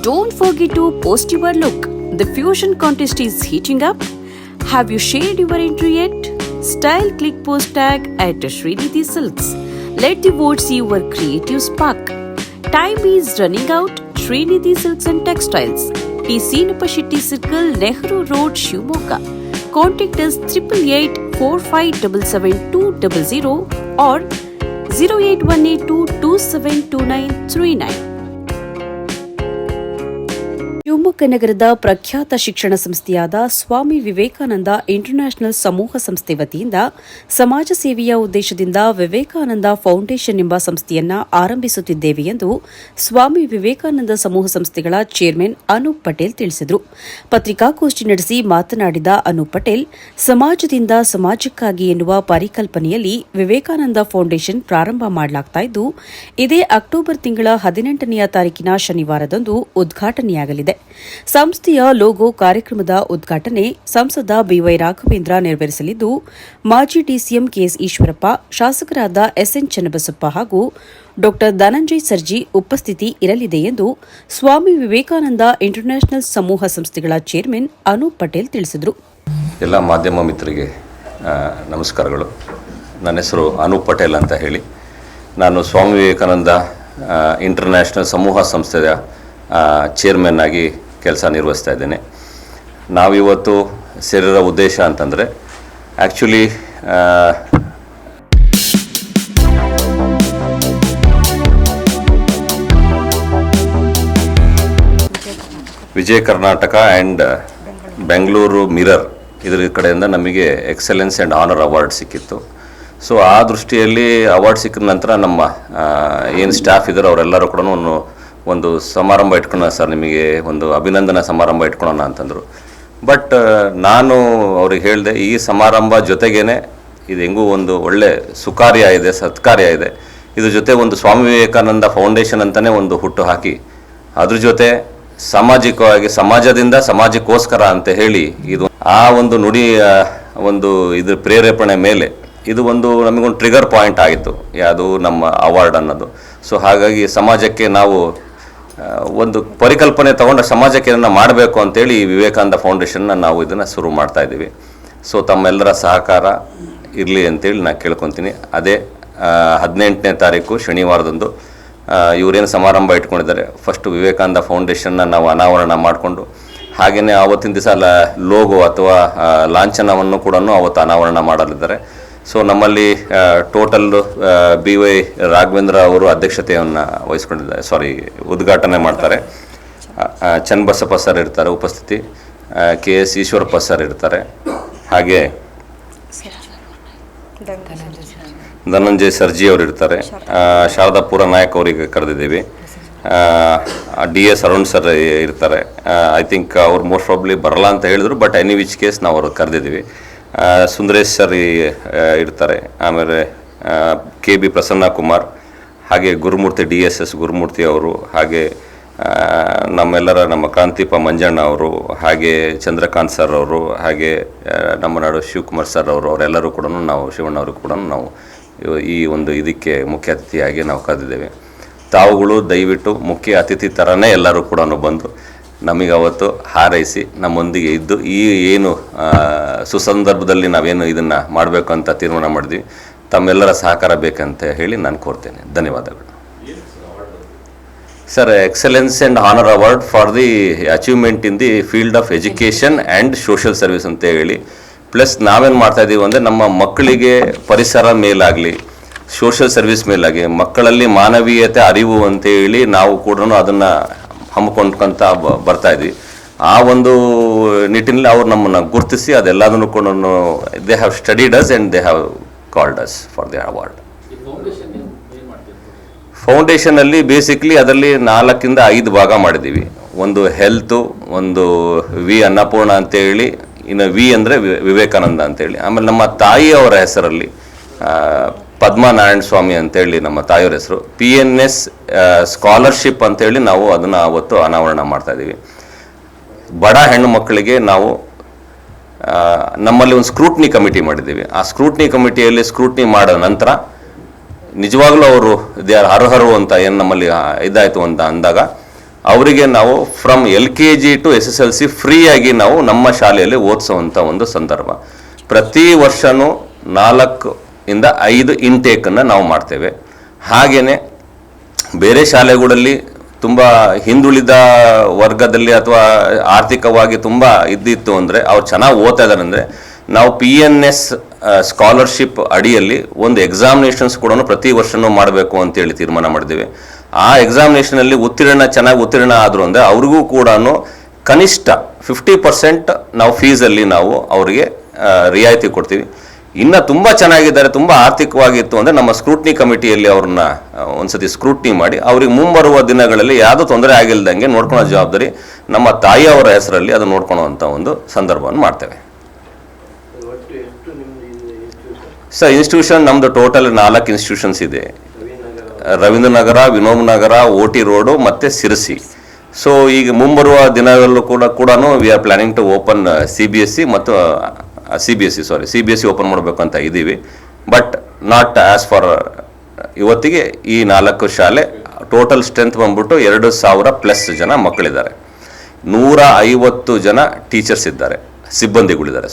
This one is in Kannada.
Don't forget to post your look. The fusion contest is heating up. Have you shared your entry yet? Style click post tag at Srinidhi Silks. Let the votes see your creative spark. Time is running out. Srinidhi Silks and Textiles. TC Nupashitti Circle, Nehru Road, Shivamogga. Contact us 8884577200 or 08182272939. Shivamogga ನಗರದ ಪ್ರಖ್ಯಾತ ಶಿಕ್ಷಣ ಸಂಸ್ಥೆಯಾದ ಸ್ವಾಮಿ ವಿವೇಕಾನಂದ ಇಂಟರ್ನ್ಯಾಷನಲ್ ಸಮೂಹ ಸಂಸ್ಥೆ ವತಿಯಿಂದ ಸಮಾಜ ಸೇವೆಯ ಉದ್ದೇಶದಿಂದ ವಿವೇಕಾನಂದ ಫೌಂಡೇಶನ್ ಎಂಬ ಸಂಸ್ಥೆಯನ್ನು ಆರಂಭಿಸುತ್ತಿದ್ದೇವೆ ಎಂದು ಸ್ವಾಮಿ ವಿವೇಕಾನಂದ ಸಮೂಹ ಸಂಸ್ಥೆಗಳ ಚೇರ್ಮನ್ ಅನೂಪ್ ಪಟೇಲ್ ತಿಳಿಸಿದರು. ಪತ್ರಿಕಾಗೋಷ್ಠಿ ನಡೆಸಿ ಮಾತನಾಡಿದ ಅನೂಪ್ ಪಟೇಲ್, ಸಮಾಜದಿಂದ ಸಮಾಜಕ್ಕಾಗಿ ಎನ್ನುವ ಪರಿಕಲ್ಪನೆಯಲ್ಲಿ ವಿವೇಕಾನಂದ ಫೌಂಡೇಶನ್ ಪ್ರಾರಂಭ ಮಾಡಲಾಗುತ್ತಿದ್ದು, ಇದೇ ಅಕ್ಟೋಬರ್ ತಿಂಗಳ 18ನೇ ತಾರೀಕಿನ ಶನಿವಾರದಂದು ಉದ್ಘಾಟನೆಯಾಗಲಿದೆ. ಸಂಸ್ಥೆಯ ಲೋಗೋ ಕಾರ್ಯಕ್ರಮದ ಉದ್ಘಾಟನೆ ಸಂಸದ ಬಿವೈ ರಾಘವೇಂದ್ರ ನೆರವೇರಿಸಲಿದ್ದು, ಮಾಜಿ ಡಿಸಿಎಂ ಕೆಎಸ್ ಈಶ್ವರಪ್ಪ, ಶಾಸಕರಾದ ಎಸ್ಎನ್ ಚನ್ನಬಸಪ್ಪ ಹಾಗೂ ಡಾ ಧನಂಜಯ ಸರ್ಜಿ ಉಪಸ್ಥಿತಿ ಇರಲಿದೆ ಎಂದು ಸ್ವಾಮಿ ವಿವೇಕಾನಂದ ಇಂಟರ್ನ್ಯಾಷನಲ್ ಸಮೂಹ ಸಂಸ್ಥೆಗಳ ಚೇರ್ಮನ್ ಅನೂಪ್ ಪಟೇಲ್ ತಿಳಿಸಿದರು. ಎಲ್ಲ ಮಾಧ್ಯಮ ಮಿತ್ರರಿಗೆ ನಮಸ್ಕಾರಗಳು. ನನ್ನ ಹೆಸರು ಅನೂಪ್ ಪಟೇಲ್ ಅಂತ ಹೇಳಿ. ನಾನು ಸ್ವಾಮಿ ವಿವೇಕಾನಂದ ಇಂಟರ್ನ್ಯಾಷನಲ್ ಸಮೂಹ ಸಂಸ್ಥೆಯ ಚೇರ್ಮನ್ ಆಗಿ ಕೆಲಸ ನಿರ್ವಹಿಸ್ತಾ ಇದ್ದೇನೆ. ನಾವಿವತ್ತು ಸೇರಿರೋ ಉದ್ದೇಶ ಅಂತಂದರೆ actually Vijaya Karnataka and Bengaluru mirror ಇದರ ಕಡೆಯಿಂದ ನಮಗೆ ಎಕ್ಸಲೆನ್ಸ್ ಆ್ಯಂಡ್ ಆನರ್ ಅವಾರ್ಡ್ ಸಿಕ್ಕಿತ್ತು. ಸೊ ಆ ದೃಷ್ಟಿಯಲ್ಲಿ ಅವಾರ್ಡ್ ಸಿಕ್ಕಿದ ನಂತರ ನಮ್ಮ ಏನು ಸ್ಟಾಫ್ ಇದ್ದಾರೆ ಅವರೆಲ್ಲರೂ ಕೂಡ ಒಂದು ಸಮಾರಂಭ ಇಟ್ಕೊಳ್ಳೋಣ ಸರ್, ನಿಮಗೆ ಒಂದು ಅಭಿನಂದನಾ ಸಮಾರಂಭ ಇಟ್ಕೊಳ್ಳೋಣ ಅಂತಂದರು. ಬಟ್ ನಾನು ಅವ್ರಿಗೆ ಹೇಳಿದೆ, ಈ ಸಮಾರಂಭ ಜೊತೆಗೇನೆ ಇದು ಹೆಂಗೂ ಒಂದು ಒಳ್ಳೆ ಸುಕಾರ್ಯ ಇದೆ, ಸತ್ಕಾರ್ಯ ಇದೆ, ಇದ್ರ ಜೊತೆ ಒಂದು ಸ್ವಾಮಿ ವಿವೇಕಾನಂದ ಫೌಂಡೇಶನ್ ಅಂತಲೇ ಒಂದು ಹುಟ್ಟು ಹಾಕಿ ಅದ್ರ ಜೊತೆ ಸಾಮಾಜಿಕವಾಗಿ ಸಮಾಜದಿಂದ ಸಮಾಜಕ್ಕೋಸ್ಕರ ಅಂತ ಹೇಳಿ ಇದು ಆ ಒಂದು ನುಡಿಯ ಒಂದು ಇದ್ರ ಪ್ರೇರೇಪಣೆ ಮೇಲೆ ಇದು ಒಂದು ನಮಗೊಂದು ಟ್ರಿಗರ್ ಪಾಯಿಂಟ್ ಆಗಿತ್ತು, ಯಾವುದು ನಮ್ಮ ಅವಾರ್ಡ್ ಅನ್ನೋದು. ಸೊ ಹಾಗಾಗಿ ಸಮಾಜಕ್ಕೆ ನಾವು ಒಂದು ಪರಿಕಲ್ಪನೆ ತಗೊಂಡು ಸಮಾಜಕ್ಕೆ ಏನನ್ನ ಮಾಡಬೇಕು ಅಂತೇಳಿ ವಿವೇಕಾನಂದ ಫೌಂಡೇಶನ್ನ ನಾವು ಇದನ್ನು ಶುರು ಮಾಡ್ತಾ ಇದ್ದೀವಿ. ಸೊ ತಮ್ಮೆಲ್ಲರ ಸಹಕಾರ ಇರಲಿ ಅಂತೇಳಿ ನಾನು ಕೇಳ್ಕೊತೀನಿ. ಅದೇ 18ನೇ ತಾರೀಕು ಶನಿವಾರದಂದು ಇವರೇನು ಸಮಾರಂಭ ಇಟ್ಕೊಂಡಿದ್ದಾರೆ, ಫಸ್ಟು ವಿವೇಕಾನಂದ ಫೌಂಡೇಶನ್ನ ನಾವು ಅನಾವರಣ ಮಾಡಿಕೊಂಡು ಹಾಗೆಯೇ ಆವತ್ತಿನ ದಿವಸ ಲೋಗೋ ಅಥವಾ ಲಾಂಛನವನ್ನು ಕೂಡ ಅವತ್ತು ಅನಾವರಣ ಮಾಡಲಿದ್ದಾರೆ. ಸೊ ನಮ್ಮಲ್ಲಿ ಟೋಟಲ್ ಬಿವೈ ರಾಘವೇಂದ್ರ ಅವರು ಅಧ್ಯಕ್ಷತೆಯನ್ನು ವಹಿಸ್ಕೊಂಡಿದ್ದಾರೆ, ಉದ್ಘಾಟನೆ ಮಾಡ್ತಾರೆ. ಚನ್ನಬಸಪ್ಪ ಸರ್ ಇರ್ತಾರೆ ಉಪಸ್ಥಿತಿ, ಕೆಎಸ್ ಈಶ್ವರಪ್ಪ ಸರ್ ಇರ್ತಾರೆ, ಹಾಗೆ ಧನಂಜಯ ಸರ್ಜಿ ಅವರು ಇರ್ತಾರೆ, ಶಾರದಾ ಪುರ ನಾಯಕ್ ಅವರಿಗೆ ಕರೆದಿದ್ದೀವಿ, DS ಅರುಣ್ ಸರ್ ಇರ್ತಾರೆ. ಐ ಥಿಂಕ್ ಅವ್ರು ಮೋಸ್ಟ್ ಪ್ರಾಬ್ಲಿ ಬರಲ್ಲ ಅಂತ ಹೇಳಿದ್ರು, ಬಟ್ ಎನಿ ವಿಚ್ ಕೇಸ್ ನಾವು ಅವ್ರಿಗೆ ಕರೆದಿದ್ದೀವಿ. ಸುಂದರೇಶ್ ಸರ್ ಇರ್ತಾರೆ, ಆಮೇಲೆ KB ಪ್ರಸನ್ನ ಕುಮಾರ್, ಹಾಗೆ ಗುರುಮೂರ್ತಿ DSS ಗುರುಮೂರ್ತಿ ಅವರು, ಹಾಗೆ ನಮ್ಮ ಕ್ರಾಂತಿಪ ಮಂಜಣ್ಣ ಅವರು, ಹಾಗೆ ಚಂದ್ರಕಾಂತ್ ಸರ್ ಅವರು, ಹಾಗೆ ನಮ್ಮ ನಾಡು ಶಿವಕುಮಾರ್ ಸರ್ ಅವರು, ಅವರೆಲ್ಲರೂ ಕೂಡ ನಾವು ಶಿವಣ್ಣವ್ರಿಗೂ ಕೂಡ ನಾವು ಈ ಒಂದು ಇದಕ್ಕೆ ಮುಖ್ಯ ಅತಿಥಿಯಾಗಿ ನಾವು ಕರೆದಿದ್ದೇವೆ. ತಾವುಗಳು ದಯವಿಟ್ಟು ಮುಖ್ಯ ಅತಿಥಿ ಥರನೇ ಎಲ್ಲರೂ ಕೂಡ ಬಂದು ನಮಗೆ ಅವತ್ತು ಹಾರೈಸಿ ನಮ್ಮೊಂದಿಗೆ ಇದ್ದು ಈ ಏನು ಸುಸಂದರ್ಭದಲ್ಲಿ ನಾವೇನು ಇದನ್ನು ಮಾಡಬೇಕು ಅಂತ ತೀರ್ಮಾನ ಮಾಡಿದ್ವಿ, ತಮ್ಮೆಲ್ಲರ ಸಹಕಾರ ಬೇಕಂತ ಹೇಳಿ ನಾನು ಕೋರ್ತೇನೆ. ಧನ್ಯವಾದಗಳು sir. Excellence and honour award for the achievement in the field of education and social service ಅಂತ ಹೇಳಿ, ಪ್ಲಸ್ ನಾವೇನು ಮಾಡ್ತಾ ಇದ್ದೀವಿ ಅಂದರೆ ನಮ್ಮ ಮಕ್ಕಳಿಗೆ ಪರಿಸರ ಮೇಲಾಗಲಿ ಸೋಷಿಯಲ್ ಸರ್ವಿಸ್ ಮೇಲಾಗಿ ಮಕ್ಕಳಲ್ಲಿ ಮಾನವೀಯತೆ ಅರಿವು ಅಂತೇಳಿ ನಾವು ಕೂಡ ಅದನ್ನು ಹಮ್ಮಿಕೊಂಡ್ಕೊಂತ ಬರ್ತಾ ಇದ್ವಿ. ಆ ಒಂದು ನಿಟ್ಟಿನಲ್ಲಿ ಅವ್ರು ನಮ್ಮನ್ನು ಗುರುತಿಸಿ ಅದೆಲ್ಲದನ್ನು ಕೂಡ they have studied us and they have called us for the award. ಫೌಂಡೇಶನಲ್ಲಿ ಬೇಸಿಕ್ಲಿ ಅದರಲ್ಲಿ 4 ರಿಂದ 5 ಭಾಗ ಮಾಡಿದ್ದೀವಿ. ಒಂದು ಹೆಲ್ತು, ಒಂದು ವಿ ಅನ್ನಪೂರ್ಣ ಅಂತೇಳಿ, ಇನ್ನು ವಿ ಅಂದರೆ ವಿವೇಕಾನಂದ ಅಂತೇಳಿ, ಆಮೇಲೆ ನಮ್ಮ ತಾಯಿಯವರ ಹೆಸರಲ್ಲಿ ಪದ್ಮನಾರಾಯಣ ಸ್ವಾಮಿ ಅಂತೇಳಿ ನಮ್ಮ ತಾಯಿಯವರ ಹೆಸರು, PNS ಸ್ಕಾಲರ್ಶಿಪ್ ಅಂತೇಳಿ ನಾವು ಅದನ್ನು ಅವತ್ತು ಅನಾವರಣ ಮಾಡ್ತಾಯಿದ್ದೀವಿ. ಬಡ ಹೆಣ್ಣು ಮಕ್ಕಳಿಗೆ ನಾವು ನಮ್ಮಲ್ಲಿ ಒಂದು ಸ್ಕ್ರೂಟ್ನಿ ಕಮಿಟಿ ಮಾಡಿದ್ದೀವಿ. ಆ ಸ್ಕ್ರೂಟ್ನಿ ಕಮಿಟಿಯಲ್ಲಿ ಸ್ಕ್ರೂಟ್ನಿ ಮಾಡೋ ನಂತರ ನಿಜವಾಗ್ಲೂ ಅವರು ಅರ್ಹರು ಅಂತ ಏನು ನಮ್ಮಲ್ಲಿ ಇದಾಯಿತು ಅಂತ ಅಂದಾಗ ಅವರಿಗೆ ನಾವು ಫ್ರಮ್ LKG ಟು SSLC ಫ್ರೀಯಾಗಿ ನಾವು ನಮ್ಮ ಶಾಲೆಯಲ್ಲಿ ಓದಿಸುವಂಥ ಒಂದು ಸಂದರ್ಭ. ಪ್ರತಿ ವರ್ಷವೂ 4 ಇಂದ 5 ಇಂಟೇಕನ್ನು ನಾವು ಮಾಡ್ತೇವೆ. ಹಾಗೆಯೇ ಬೇರೆ ಶಾಲೆಗಳಲ್ಲಿ ತುಂಬ ಹಿಂದುಳಿದ ವರ್ಗದಲ್ಲಿ ಅಥವಾ ಆರ್ಥಿಕವಾಗಿ ತುಂಬ ಇದ್ದಿತ್ತು ಅಂದರೆ ಅವ್ರು ಚೆನ್ನಾಗಿ ಓದ್ತಾ ಇದ್ದಾರೆ ಅಂದರೆ ನಾವು PNS ಸ್ಕಾಲರ್ಶಿಪ್ ಅಡಿಯಲ್ಲಿ ಒಂದು ಎಕ್ಸಾಮಿನೇಷನ್ಸ್ ಕೂಡ ಪ್ರತಿ ವರ್ಷವೂ ಮಾಡಬೇಕು ಅಂತೇಳಿ ತೀರ್ಮಾನ ಮಾಡಿದ್ದೀವಿ. ಆ ಎಕ್ಸಾಮಿನೇಷನಲ್ಲಿ ಚೆನ್ನಾಗಿ ಉತ್ತೀರ್ಣ ಆದರು ಅಂದರೆ ಅವ್ರಿಗೂ ಕೂಡ ಕನಿಷ್ಠ 50% ನಾವು ಫೀಸಲ್ಲಿ ನಾವು ಅವರಿಗೆ ರಿಯಾಯಿತಿ ಕೊಡ್ತೀವಿ. ಇನ್ನು ತುಂಬ ಚೆನ್ನಾಗಿದ್ದಾರೆ, ತುಂಬ ಆರ್ಥಿಕವಾಗಿತ್ತು ಅಂದರೆ ನಮ್ಮ ಸ್ಕ್ರೂಟ್ನಿ ಕಮಿಟಿಯಲ್ಲಿ ಅವ್ರನ್ನ ಒಂದ್ಸತಿ ಸ್ಕ್ರೂಟ್ನಿ ಮಾಡಿ ಅವ್ರಿಗೆ ಮುಂಬರುವ ದಿನಗಳಲ್ಲಿ ಯಾವುದೂ ತೊಂದರೆ ಆಗಿಲ್ದಂಗೆ ನೋಡ್ಕೊಳ್ಳೋ ಜವಾಬ್ದಾರಿ ನಮ್ಮ ತಾಯಿಯವರ ಹೆಸರಲ್ಲಿ ಅದು ನೋಡ್ಕೊಳ್ಳೋವಂಥ ಒಂದು ಸಂದರ್ಭವನ್ನು ಮಾಡ್ತೇವೆ. ಸರ್, ಇನ್ಸ್ಟಿಟ್ಯೂಷನ್ ನಮ್ಮದು ಟೋಟಲ್ 4 ಇನ್ಸ್ಟಿಟ್ಯೂಷನ್ಸ್ ಇದೆ. ರವೀಂದ್ರ ನಗರ, ವಿನೋಬ್ ನಗರ, OT ರೋಡು ಮತ್ತು ಸಿರಸಿ. ಸೊ ಈಗ ಮುಂಬರುವ ದಿನದಲ್ಲೂ ಕೂಡ we are planning to open CBSE ಮತ್ತು CBSE ಓಪನ್ ಮಾಡಬೇಕು ಅಂತ ಇದ್ದೀವಿ. ಬಟ್ ನಾಟ್ ಆ್ಯಸ್ ಫಾರ್ ಇವತ್ತಿಗೆ ಈ 4 ಶಾಲೆ ಟೋಟಲ್ ಸ್ಟ್ರೆಂತ್ ಬಂದ್ಬಿಟ್ಟು 2,000+ ಜನ ಮಕ್ಕಳಿದ್ದಾರೆ, 150 ಜನ ಟೀಚರ್ಸ್ ಇದ್ದಾರೆ, ಸಿಬ್ಬಂದಿಗಳಿದ್ದಾರೆ.